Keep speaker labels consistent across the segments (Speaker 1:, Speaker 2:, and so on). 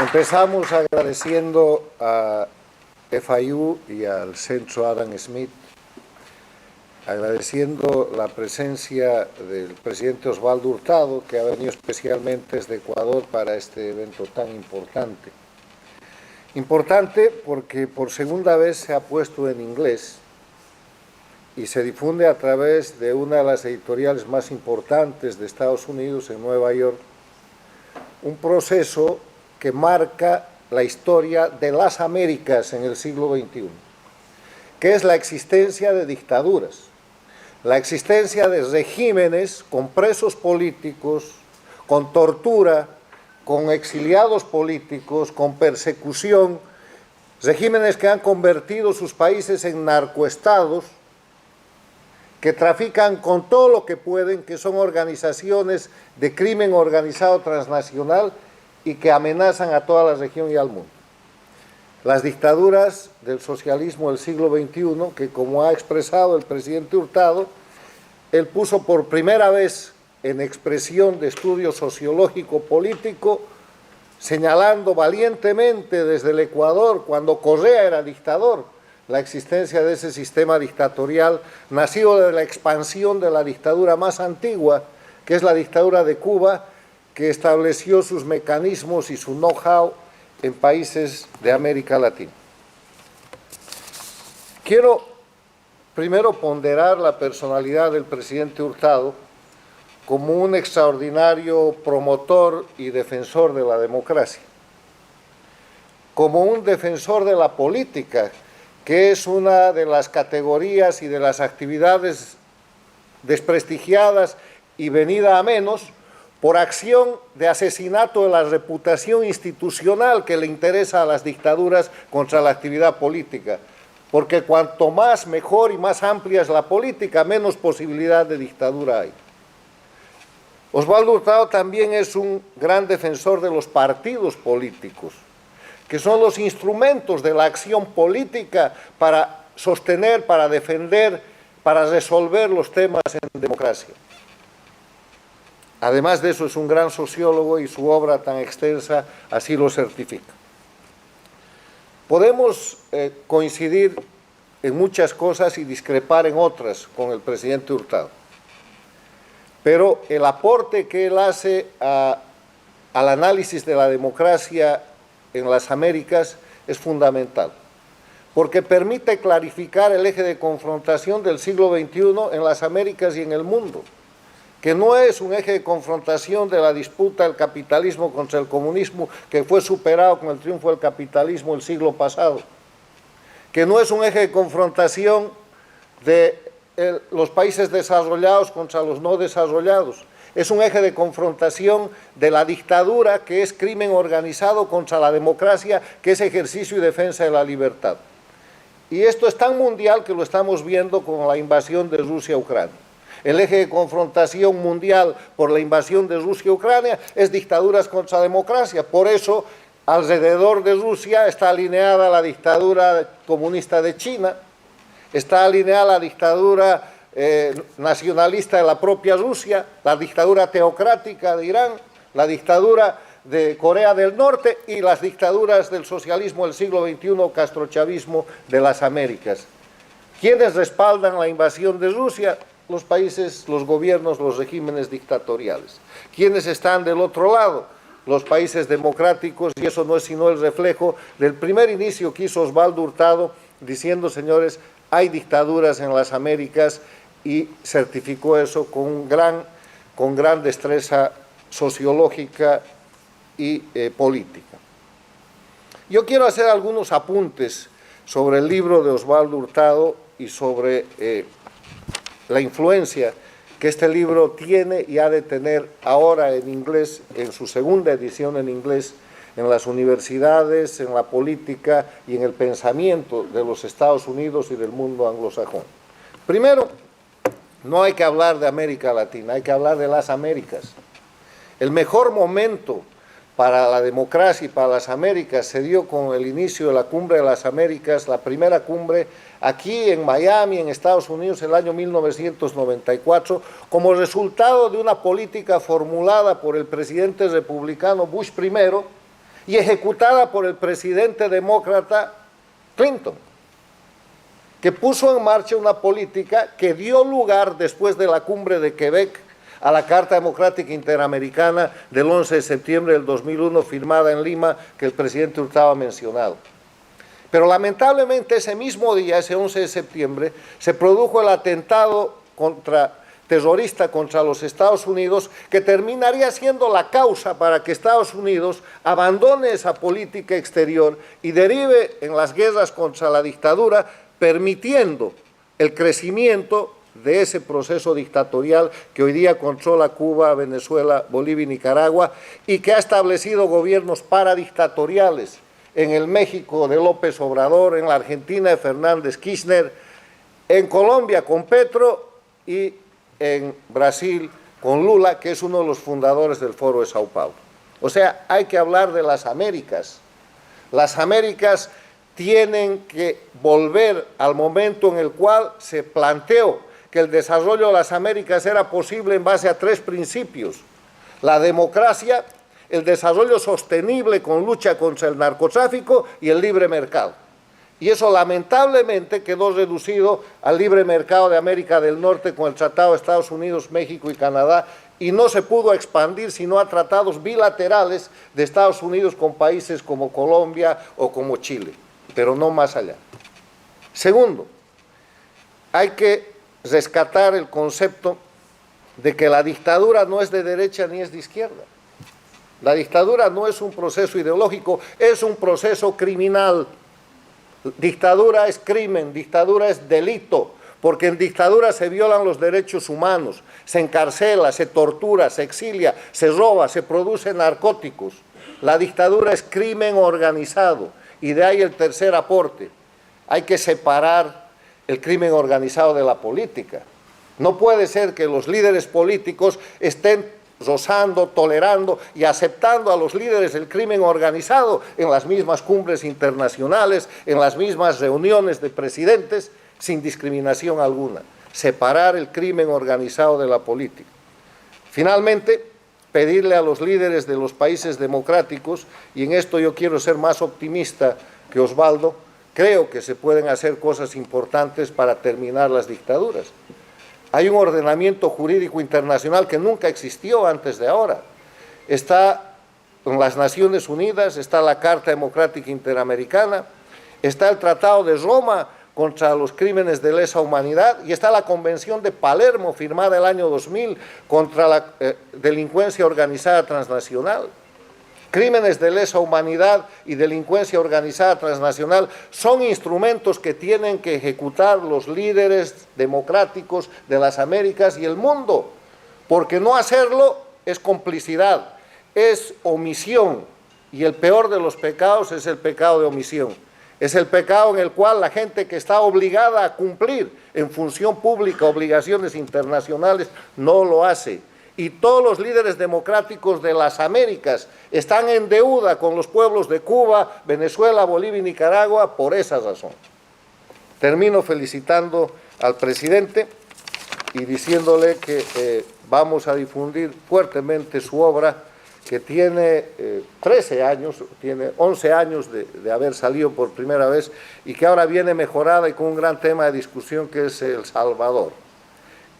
Speaker 1: Empezamos agradeciendo a FIU y al Centro Adam Smith, agradeciendo la presencia del presidente Osvaldo Hurtado, que ha venido especialmente desde Ecuador para este evento tan importante. Importante porque por segunda vez se ha puesto en inglés y se difunde a través de una de las editoriales más importantes de Estados Unidos, en Nueva York, un proceso que marca la historia de las Américas en el siglo XXI, que es la existencia de dictaduras, la existencia de regímenes con presos políticos, con tortura, con exiliados políticos, con persecución, regímenes que han convertido sus países en narcoestados, que trafican con todo lo que pueden, que son organizaciones de crimen organizado transnacional y que amenazan a toda la región y al mundo. Las dictaduras del socialismo del siglo XXI, que como ha expresado el presidente Hurtado, él puso por primera vez en expresión de estudio sociológico-político, señalando valientemente desde el Ecuador, cuando Correa era dictador, la existencia de ese sistema dictatorial nacido de la expansión de la dictadura más antigua, que es la dictadura de Cuba, que estableció sus mecanismos y su know-how en países de América Latina. Quiero primero ponderar la personalidad del presidente Hurtado como un extraordinario promotor y defensor de la democracia, como un defensor de la política, que es una de las categorías y de las actividades desprestigiadas y venida a menos por acción de asesinato de la reputación institucional que le interesa a las dictaduras contra la actividad política, porque cuanto más mejor y más amplia es la política, menos posibilidad de dictadura hay. Osvaldo Hurtado también es un gran defensor de los partidos políticos, que son los instrumentos de la acción política para sostener, para defender, para resolver los temas en democracia. Además de eso, es un gran sociólogo y su obra tan extensa así lo certifica. Podemos coincidir en muchas cosas y discrepar en otras con el presidente Hurtado, pero el aporte que él hace al análisis de la democracia en las Américas es fundamental, porque permite clarificar el eje de confrontación del siglo XXI en las Américas y en el mundo, que no es un eje de confrontación de la disputa del capitalismo contra el comunismo, que fue superado con el triunfo del capitalismo el siglo pasado, que no es un eje de confrontación de los países desarrollados contra los no desarrollados, es un eje de confrontación de la dictadura, que es crimen organizado, contra la democracia, que es ejercicio y defensa de la libertad. Y esto es tan mundial que lo estamos viendo con la invasión de Rusia a Ucrania. El eje de confrontación mundial por la invasión de Rusia a Ucrania es dictaduras contra democracia. Por eso, alrededor de Rusia está alineada la dictadura comunista de China, está alineada la dictadura nacionalista de la propia Rusia, la dictadura teocrática de Irán, la dictadura de Corea del Norte y las dictaduras del socialismo del siglo XXI, castrochavismo de las Américas. ¿Quiénes respaldan la invasión de Rusia? Los países, los gobiernos, los regímenes dictatoriales. ¿Quiénes están del otro lado? Los países democráticos, y eso no es sino el reflejo del primer inicio que hizo Osvaldo Hurtado, diciendo, señores, hay dictaduras en las Américas, y certificó eso con gran destreza sociológica y política. Yo quiero hacer algunos apuntes sobre el libro de Osvaldo Hurtado y sobre la influencia que este libro tiene y ha de tener ahora en inglés, en su segunda edición en inglés, en las universidades, en la política y en el pensamiento de los Estados Unidos y del mundo anglosajón. Primero, no hay que hablar de América Latina, hay que hablar de las Américas. El mejor momento para la democracia y para las Américas se dio con el inicio de la Cumbre de las Américas, la primera cumbre aquí en Miami, en Estados Unidos, el año 1994, como resultado de una política formulada por el presidente republicano Bush I, y ejecutada por el presidente demócrata Clinton, que puso en marcha una política que dio lugar después de la cumbre de Quebec a la Carta Democrática Interamericana del 11 de septiembre del 2001, firmada en Lima, que el presidente Hurtado ha mencionado. Pero lamentablemente ese mismo día, ese 11 de septiembre, se produjo el atentado terrorista contra los Estados Unidos, que terminaría siendo la causa para que Estados Unidos abandone esa política exterior y derive en las guerras contra la dictadura, permitiendo el crecimiento de ese proceso dictatorial que hoy día controla Cuba, Venezuela, Bolivia y Nicaragua, y que ha establecido gobiernos paradictatoriales en el México de López Obrador, en la Argentina de Fernández Kirchner, en Colombia con Petro y en Brasil con Lula, que es uno de los fundadores del Foro de Sao Paulo. O sea, hay que hablar de las Américas. Las Américas tienen que volver al momento en el cual se planteó que el desarrollo de las Américas era posible en base a 3 principios: la democracia, el desarrollo sostenible con lucha contra el narcotráfico y el libre mercado. Y eso lamentablemente quedó reducido al libre mercado de América del Norte con el Tratado de Estados Unidos, México y Canadá, y no se pudo expandir sino a tratados bilaterales de Estados Unidos con países como Colombia o como Chile, pero no más allá. Segundo, hay que rescatar el concepto de que la dictadura no es de derecha ni es de izquierda. La dictadura no es un proceso ideológico, es un proceso criminal. Dictadura es crimen, dictadura es delito, porque en dictadura se violan los derechos humanos, se encarcela, se tortura, se exilia, se roba, se producen narcóticos. La dictadura es crimen organizado, y de ahí el tercer aporte: hay que separar el crimen organizado de la política. No puede ser que los líderes políticos estén rozando, tolerando y aceptando a los líderes del crimen organizado en las mismas cumbres internacionales, en las mismas reuniones de presidentes, sin discriminación alguna. Separar el crimen organizado de la política. Finalmente, pedirle a los líderes de los países democráticos, y en esto yo quiero ser más optimista que Osvaldo, creo que se pueden hacer cosas importantes para terminar las dictaduras. Hay un ordenamiento jurídico internacional que nunca existió antes de ahora. Está en las Naciones Unidas, está la Carta Democrática Interamericana, está el Tratado de Roma contra los crímenes de lesa humanidad y está la Convención de Palermo, firmada el año 2000, contra la delincuencia organizada transnacional. Crímenes de lesa humanidad y delincuencia organizada transnacional son instrumentos que tienen que ejecutar los líderes democráticos de las Américas y el mundo, porque no hacerlo es complicidad, es omisión, y el peor de los pecados es el pecado de omisión. Es el pecado en el cual la gente que está obligada a cumplir en función pública obligaciones internacionales no lo hace. Y todos los líderes democráticos de las Américas están en deuda con los pueblos de Cuba, Venezuela, Bolivia y Nicaragua por esa razón. Termino felicitando al presidente y diciéndole que vamos a difundir fuertemente su obra, que tiene 13 años, tiene 11 años de haber salido por primera vez y que ahora viene mejorada y con un gran tema de discusión que es El Salvador,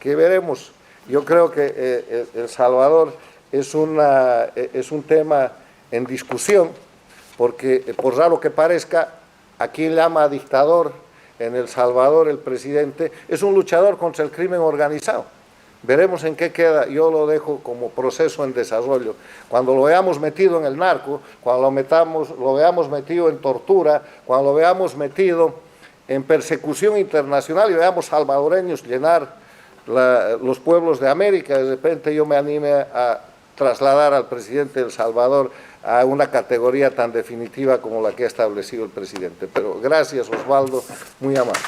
Speaker 1: que veremos. Yo creo que El Salvador es un tema en discusión, porque por raro que parezca, a quien llama dictador en El Salvador el presidente, es un luchador contra el crimen organizado. Veremos en qué queda, yo lo dejo como proceso en desarrollo. Cuando lo veamos metido en el narco, cuando lo veamos metido en tortura, cuando lo veamos metido en persecución internacional y veamos salvadoreños llenar los pueblos de América, de repente yo me anime a trasladar al presidente de El Salvador a una categoría tan definitiva como la que ha establecido el presidente. Pero gracias, Osvaldo, muy amable.